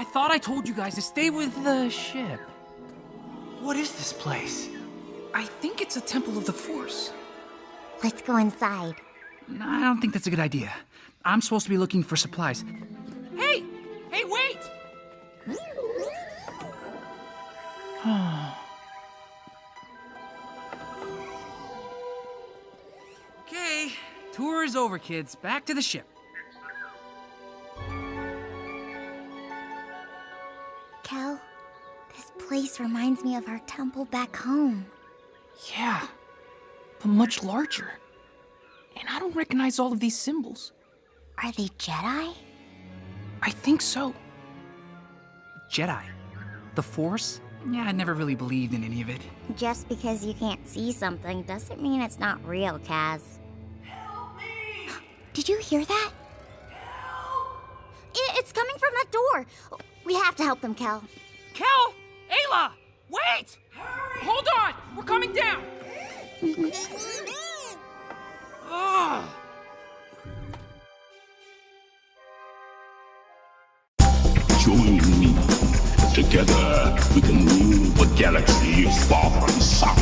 I thought I told you guys to stay with the ship. What is this place? I think it's a temple of the Force. Let's go inside. No, I don't think that's a good idea. I'm supposed to be looking for supplies. Hey! Hey, wait! Okay, tour is over, kids. Back to the ship. Cal, this place reminds me of our temple back home. Yeah, but much larger. And I don't recognize all of these symbols. Are they Jedi? I think so. Jedi. The Force? Yeah, I never really believed in any of it. Just because you can't see something doesn't mean it's not real, Kaz. Help me! Did you hear that? Help! It's coming from that door. We have to help them, Cal. Kel! Ayla! Wait! Hurry! Hold on! We're coming down! Ugh. Join me. Together we can rule the galaxy far from the sun.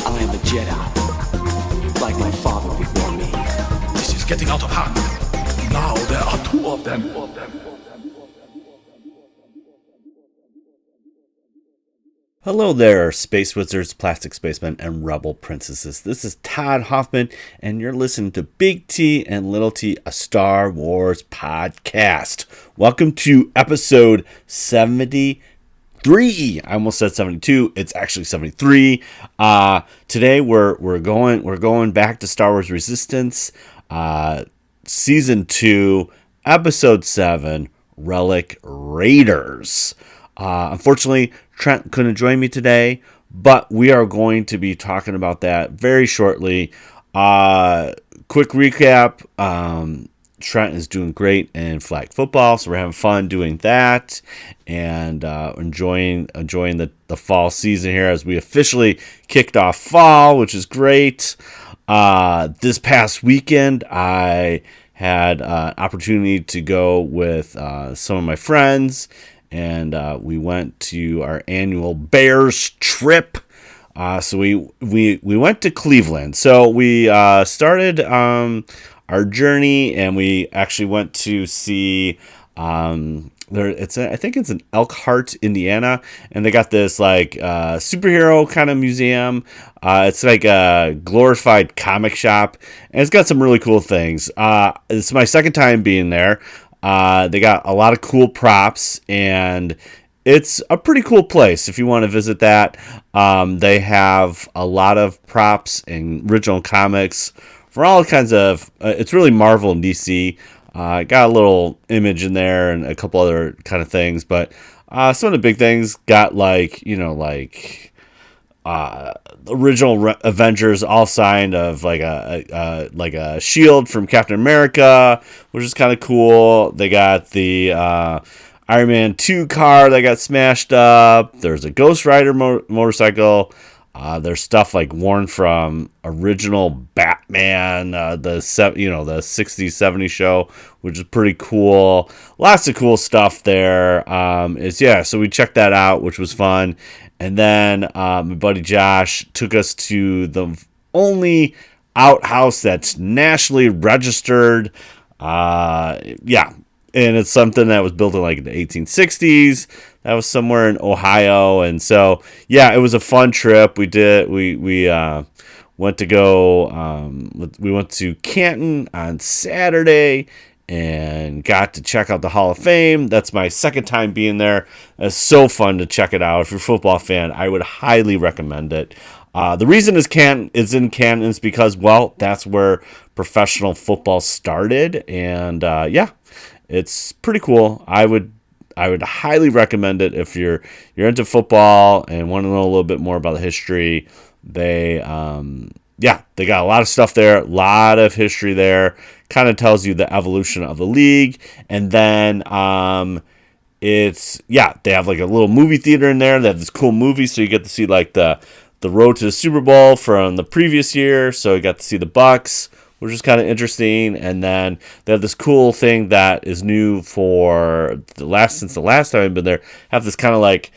I am a Jedi, like my father before me. This is getting out of hand. Now there are two of them. Hello there, Space Wizards, Plastic Spacemen, and Rebel Princesses. This is Todd Hoffman, and you're listening to Big T and Little T, a Star Wars podcast. Welcome to episode 73. I almost said 72. It's actually 73. Today we're going back to Star Wars Resistance, season 2, episode 7, Relic Raiders. Unfortunately, Trent couldn't join me today, but we are going to be talking about that very shortly. Quick recap. Trent is doing great in flag football, so we're having fun doing that and enjoying the fall season here as we officially kicked off fall, which is great. This past weekend, I had an opportunity to go with some of my friends, and we went to our annual Bears trip. So we went to Cleveland. So we started our journey, and we actually went to see I think it's in Elkhart, Indiana, and they got this like superhero kind of museum. It's like a glorified comic shop, and it's got some really cool things. It's my second time being there. They got a lot of cool props, and it's a pretty cool place if you want to visit that. They have a lot of props and original comics for all kinds of, it's really Marvel and DC. Got a little Image in there and a couple other kind of things, but some of the big things got original Avengers all signed of like a shield from Captain America, which is kind of cool. They got the Iron Man 2 car that got smashed up. There's a Ghost Rider motorcycle. There's stuff like worn from original Batman, the 60s, 70s show, which is pretty cool. Lots of cool stuff there. So we checked that out, which was fun. And then my buddy Josh took us to the only outhouse that's nationally registered. And it's something that was built in like the 1860s. That was somewhere in Ohio, and so it was a fun trip. We went to Canton on Saturday and got to check out the Hall of Fame. That's my second time being there. It's so fun to check it out. If you're a football fan, I would highly recommend it. The reason is in Canton is because, well, that's where professional football started, and it's pretty cool. I would highly recommend it if you're into football and want to know a little bit more about the history. They got a lot of stuff there, a lot of history there. Kind of tells you the evolution of the league, and then they have like a little movie theater in there. They have this cool movie, so you get to see like the road to the Super Bowl from the previous year. So you got to see the Bucks which is kind of interesting. And then they have this cool thing that is new for since the last time I've been there. Have this kind of like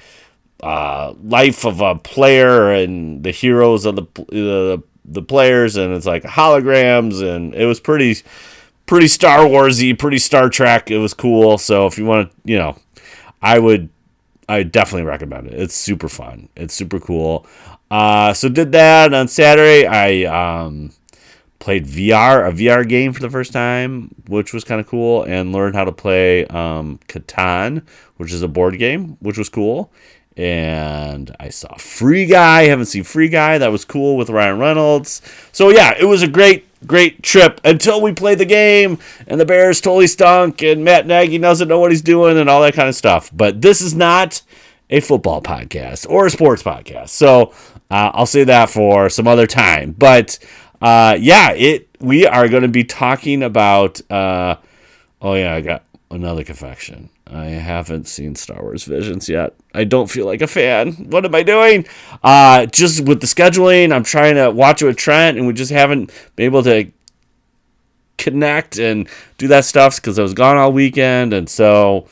life of a player and the heroes of the players, and it's like holograms, and it was pretty Star Warsy, pretty Star Trek. It was cool. So if you want to, I definitely recommend it. It's super fun. It's super cool. So did that on Saturday. I played a VR game for the first time, which was kind of cool, and learned how to play Canton, which is a board game, which was cool. And I saw Free Guy. Haven't seen Free Guy. That was cool with Ryan Reynolds. So yeah, it was a great trip until we played the game and the Bears totally stunk and Matt Nagy doesn't know what he's doing and all that kind of stuff. But this is not a football podcast or a sports podcast. So I'll say that for some other time. But we are going to be talking about, I got another confection. I haven't seen Star Wars Visions yet. I don't feel like a fan. What am I doing? Just with the scheduling, I'm trying to watch it with Trent, and we just haven't been able to connect and do that stuff because I was gone all weekend. And so,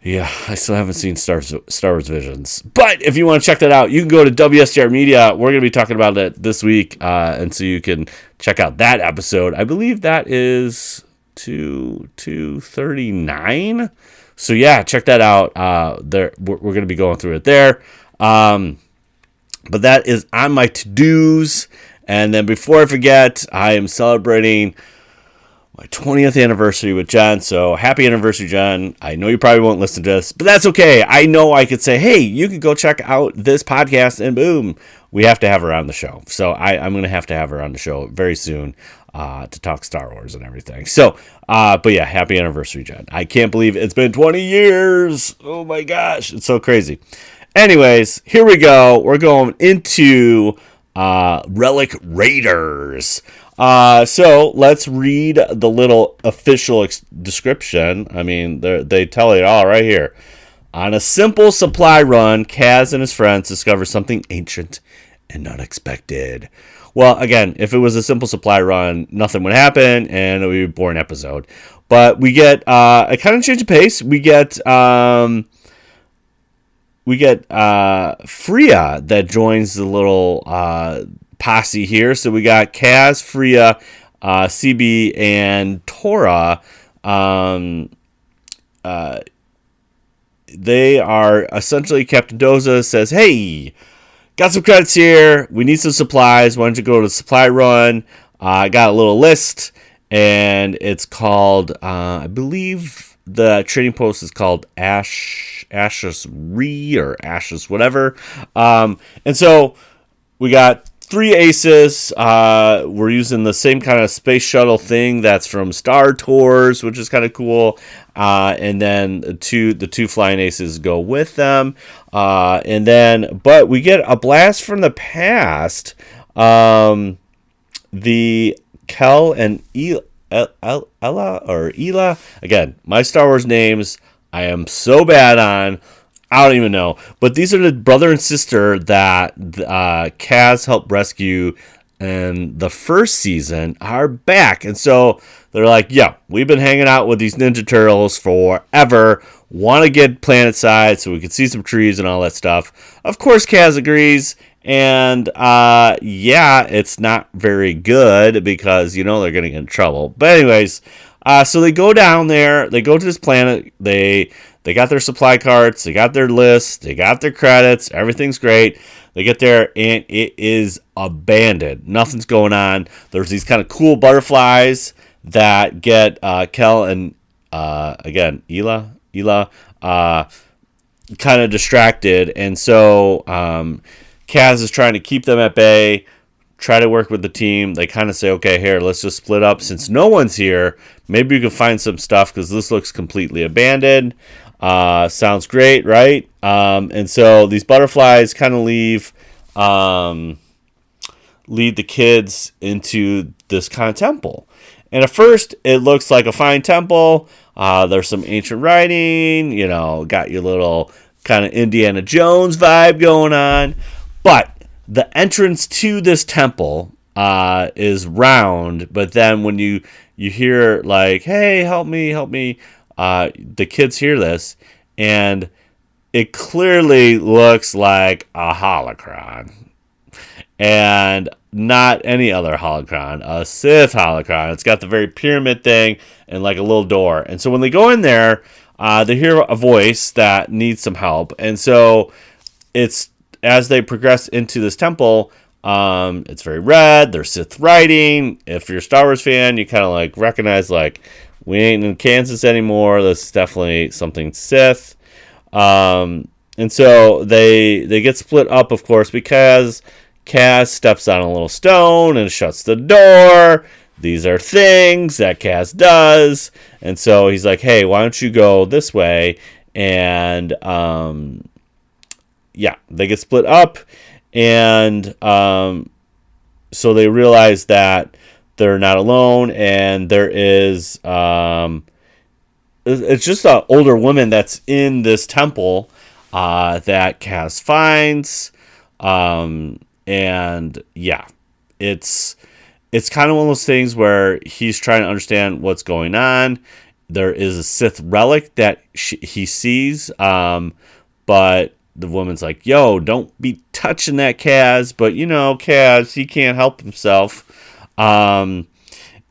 yeah, I still haven't seen Star Wars Visions. But if you want to check that out, you can go to WSTR Media. We're going to be talking about it this week, and so you can check out that episode. I believe that is 239. So yeah, check that out. We're going to be going through it there. But that is on my to-dos. And then before I forget, I am celebrating my 20th anniversary with Jen. So happy anniversary, Jen. I know you probably won't listen to this, but that's okay. I know I could say, hey, you can go check out this podcast, and boom, we have to have her on the show. So I'm going to have her on the show very soon. To talk Star Wars and everything. So, but yeah, happy anniversary, Jen. I can't believe it's been 20 years. Oh my gosh, it's so crazy. Anyways, here we go. We're going into Relic Raiders. So let's read the little official description. I mean, they tell it all right here. On a simple supply run, Kaz and his friends discover something ancient and unexpected. Well, again, if it was a simple supply run, nothing would happen, and it would be a boring episode. But we get a kind of change of pace. We get Freya that joins the little posse here. So we got Kaz, Freya, CB, and Tora. They are essentially, Captain Doza says, hey, got some credits here. We need some supplies. Why don't you go to the supply run? I got a little list, and it's called, I believe the trading post is called Ashes Re or Ashes whatever. And so we got 3 aces. We're using the same kind of space shuttle thing that's from Star Tours, which is kind of cool. And then the two flying aces go with them. But we get a blast from the past. The Kel and Ela. Again, my Star Wars names I am so bad on. I don't even know. But these are the brother and sister that Kaz helped rescue in the first season are back. And so they're like, yeah, we've been hanging out with these Ninja Turtles forever. Want to get planetside so we can see some trees and all that stuff. Of course, Kaz agrees. And, it's not very good because, they're going to get in trouble. But anyways, so they go down there. They go to this planet. They got their supply carts. They got their lists. They got their credits. Everything's great. They get there, and it is abandoned. Nothing's going on. There's these kind of cool butterflies that get Kel and, Ela, kind of distracted. And so Kaz is trying to keep them at bay, try to work with the team. They kind of say, okay, here, let's just split up. Since no one's here, maybe we can find some stuff because this looks completely abandoned. Sounds great, right? And so these butterflies kind of lead the kids into this kind of temple. And at first, it looks like a fine temple. There's some ancient writing, got your little kind of Indiana Jones vibe going on. But the entrance to this temple is round, but then when you hear like, hey, help me, the kids hear this, and it clearly looks like a holocron, and not any other holocron, a Sith holocron. It's got the very pyramid thing and like a little door. And so when they go in there, they hear a voice that needs some help. And so it's as they progress into this temple, it's very red. There's Sith writing. If you're a Star Wars fan, you kind of like recognize like we ain't in Kansas anymore. This is definitely something Sith. And so they get split up, of course, because Kaz steps on a little stone and shuts the door. These are things that Kaz does. And so he's like, hey, why don't you go this way? And they get split up. And so they realize that they're not alone. And there is, it's just an older woman that's in this temple that Kaz finds. And yeah, it's kind of one of those things where he's trying to understand what's going on. There is a Sith relic that he sees, but the woman's like, yo, don't be touching that, Kaz. But, Kaz, he can't help himself. And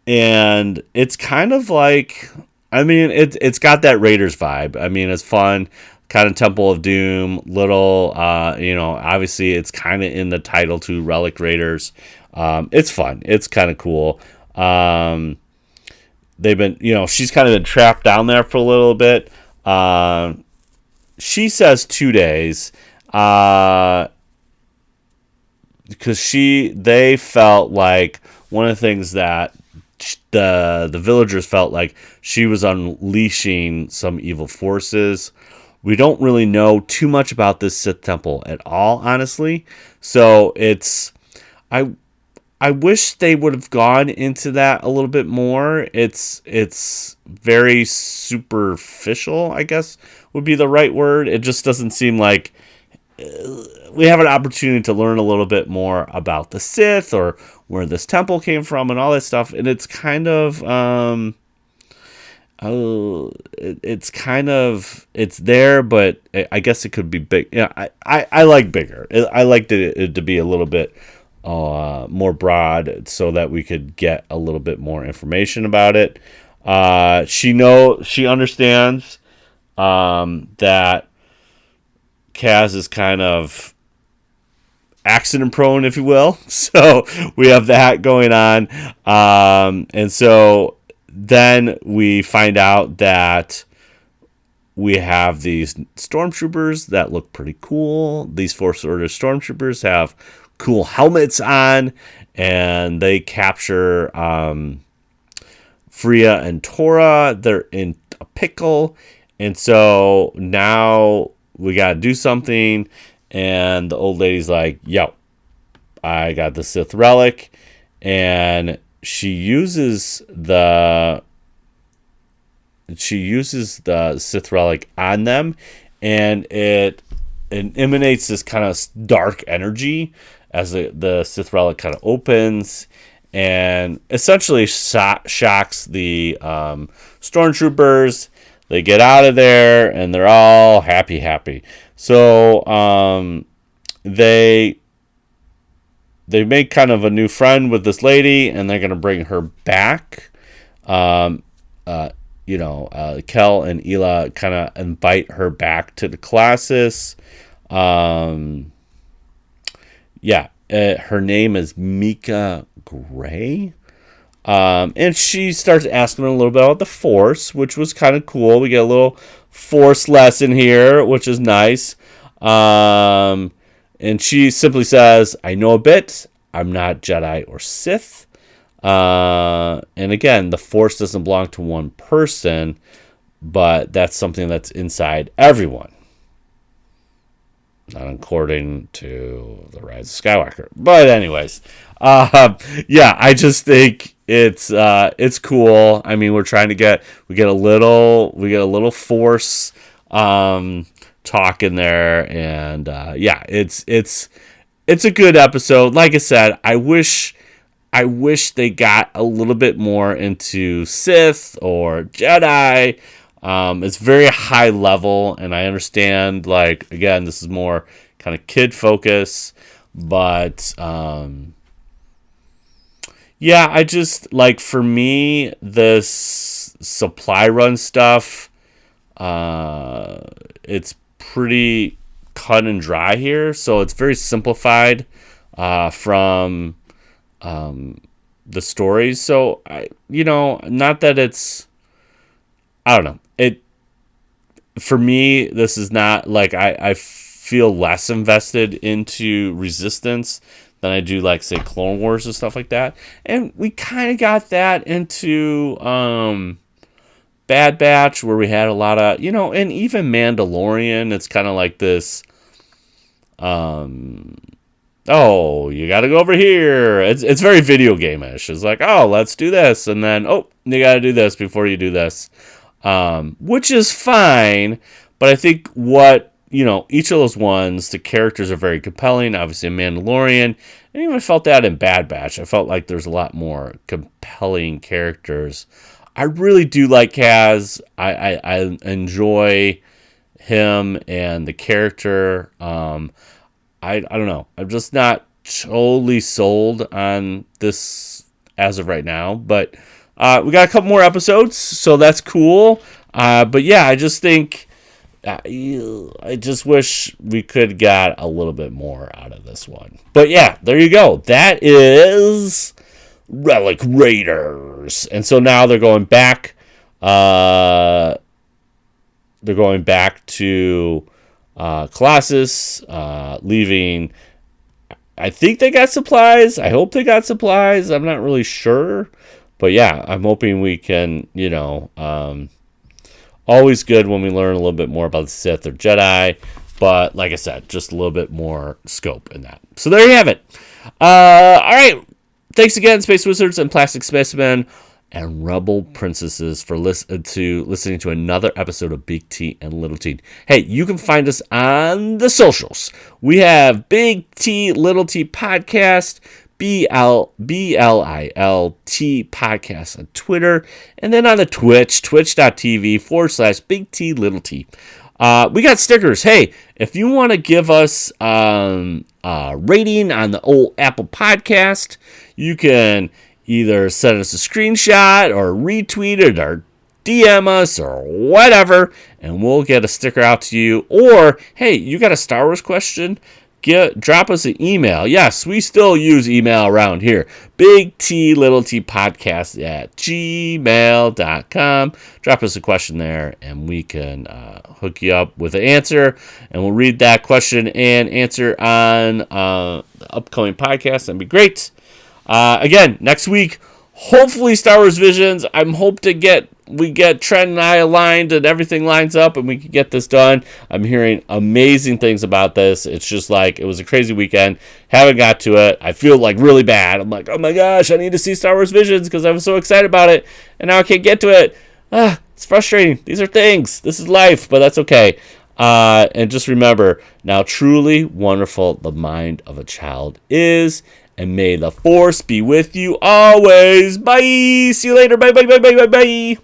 it's kind of like, it's got that Raiders vibe. It's fun. Kind of Temple of Doom, little, obviously it's kind of in the title to Relic Raiders. It's fun. It's kind of cool. They've been, she's kind of been trapped down there for a little bit. She says 2 days, because they felt like one of the things that the villagers felt like she was unleashing some evil forces. We don't really know too much about this Sith temple at all, honestly. So I wish they would have gone into that a little bit more. It's very superficial, I guess would be the right word. It just doesn't seem like we have an opportunity to learn a little bit more about the Sith or where this temple came from and all that stuff. And it's kind of it's there, but I guess it could be big. I like bigger. I liked it to be a little bit more broad so that we could get a little bit more information about it. She understands that Kaz is kind of accident prone, if you will. So we have that going on. And so then we find out that we have these stormtroopers that look pretty cool. These Force Order stormtroopers have cool helmets on, and they capture Freya and Tora. They're in a pickle, and so now we gotta do something. And the old lady's like, yo, I got the Sith relic, and she uses the Sith relic on them, and it emanates this kind of dark energy as the Sith relic kind of opens, and essentially shocks the stormtroopers. They get out of there, and they're all happy. So they make kind of a new friend with this lady, and they're going to bring her back. Kel and Ela kind of invite her back to the classes. Her name is Mika Gray. And she starts asking a little bit about the Force, which was kind of cool. We get a little Force lesson here, which is nice. And she simply says, I know a bit. I'm not Jedi or Sith. And again, the Force doesn't belong to one person, but that's something that's inside everyone. Not according to the Rise of Skywalker. But anyways, I just think it's cool. We're trying to we get a little Force talk in there, and it's a good episode. Like I said, I wish I wish they got a little bit more into Sith or Jedi. It's very high level, and I understand, like, again, this is more kind of kid focus, but yeah, I just, like, for me, this supply run stuff, it's pretty cut and dry here, so it's very simplified from the stories. So not that it's, I don't know, it, for me, this is not like, I feel less invested into Resistance than I do, like, say, Clone Wars and stuff like that. And we kind of got that into Bad Batch, where we had a lot of, and even Mandalorian, it's kind of like this, oh, you got to go over here. It's very video game-ish. It's like, oh, let's do this. And then, oh, you got to do this before you do this. Which is fine. But I think what, each of those ones, the characters are very compelling. Obviously, in Mandalorian. And even I felt that in Bad Batch. I felt like there's a lot more compelling characters. I really do like Kaz. I enjoy him and the character. I don't know. I'm just not totally sold on this as of right now. But we got a couple more episodes, so that's cool. But yeah, I just think I just wish we could got a little bit more out of this one. But yeah, there you go. That is Relic Raiders. And so now they're going back. They're going back to Colossus, leaving. I think they got supplies. I hope they got supplies. I'm not really sure. But yeah, I'm hoping we can, always good when we learn a little bit more about the Sith or Jedi. But like I said, just a little bit more scope in that. So there you have it. All right. Thanks again, Space Wizards and Plastic Spacemen and Rebel Princesses, for listening to another episode of Big T and Little T. Hey, you can find us on the socials. We have Big T, Little T Podcast, BLILT Podcast on Twitter, and then on the twitch.tv/Big T, Little T. We got stickers. Hey, if you want to give us a rating on the old Apple Podcast, you can either send us a screenshot or retweet it or DM us or whatever, and we'll get a sticker out to you. Or, hey, you got a Star Wars question? Drop us an email. Yes, we still use email around here. Big T, Little T Podcast at gmail.com. Drop us a question there, and we can hook you up with an answer, and we'll read that question and answer on the upcoming podcast. That'd be great. Again, next week, hopefully Star Wars Visions. I'm hope to we get Trent and I aligned and everything lines up and we can get this done. I'm hearing amazing things about this. It's just like, it was a crazy weekend. Haven't got to it. I feel like really bad. I'm like, oh my gosh, I need to see Star Wars Visions because I was so excited about it and now I can't get to it. It's frustrating. These are things. This is life, but that's okay. And just remember, now truly wonderful the mind of a child is. And may the Force be with you always. Bye. See you later. Bye, bye, bye, bye, bye, bye.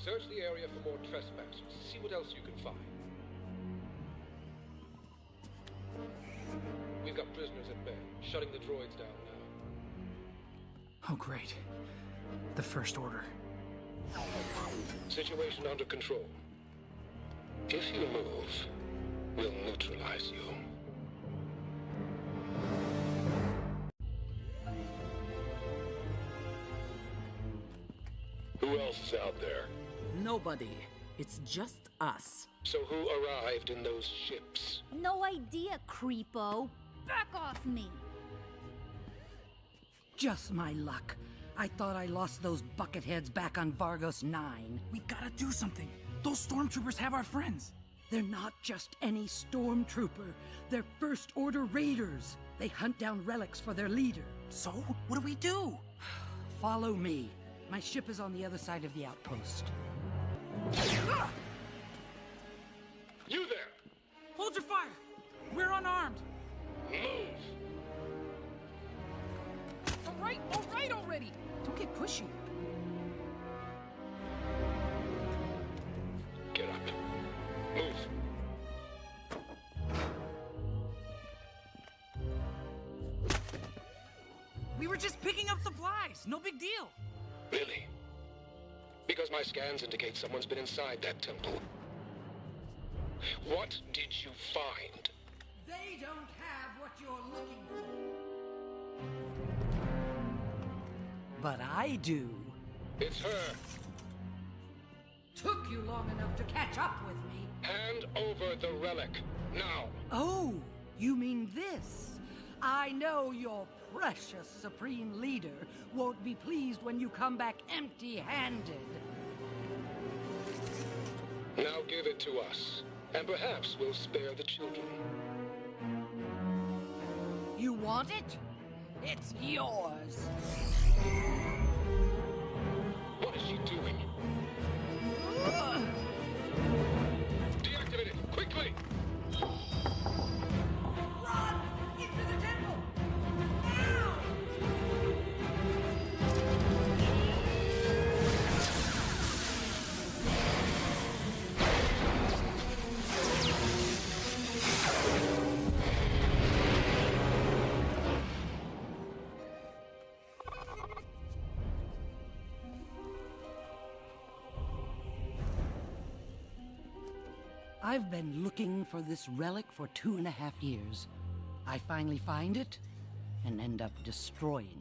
Search the area for more trespassers. See what else you can find. We've got prisoners at bay. Shutting the droids down now. Oh, great. The First Order. Situation under control. If you move, we'll neutralize you. Who else is out there? nobody. It's just us. So who arrived in those ships? No idea, creepo. Back off me. Just my luck. I thought I lost those bucketheads back on Vargos 9. We gotta do something. Those stormtroopers have our friends. They're not just any stormtrooper. They're First Order Raiders. They hunt down relics for their leader. So, what do we do? Follow me. My ship is on the other side of the outpost. You there! Hold your fire! We're unarmed! Move! All right already! Don't get pushy. Get up. Move. We were just picking up supplies. No big deal. Really? Because my scans indicate someone's been inside that temple. What did you find? They don't have what you're looking for. But I do. It's her. Took you long enough to catch up with me. Hand over the relic. Now. Oh, you mean this? I know your precious Supreme Leader won't be pleased when you come back empty-handed. Now give it to us, and perhaps we'll spare the children. You want it? It's yours. What is she doing? Deactivate it, quickly! Run! Into the temple! Now! I've been looking for this relic for 2.5 years. I finally find it and end up destroying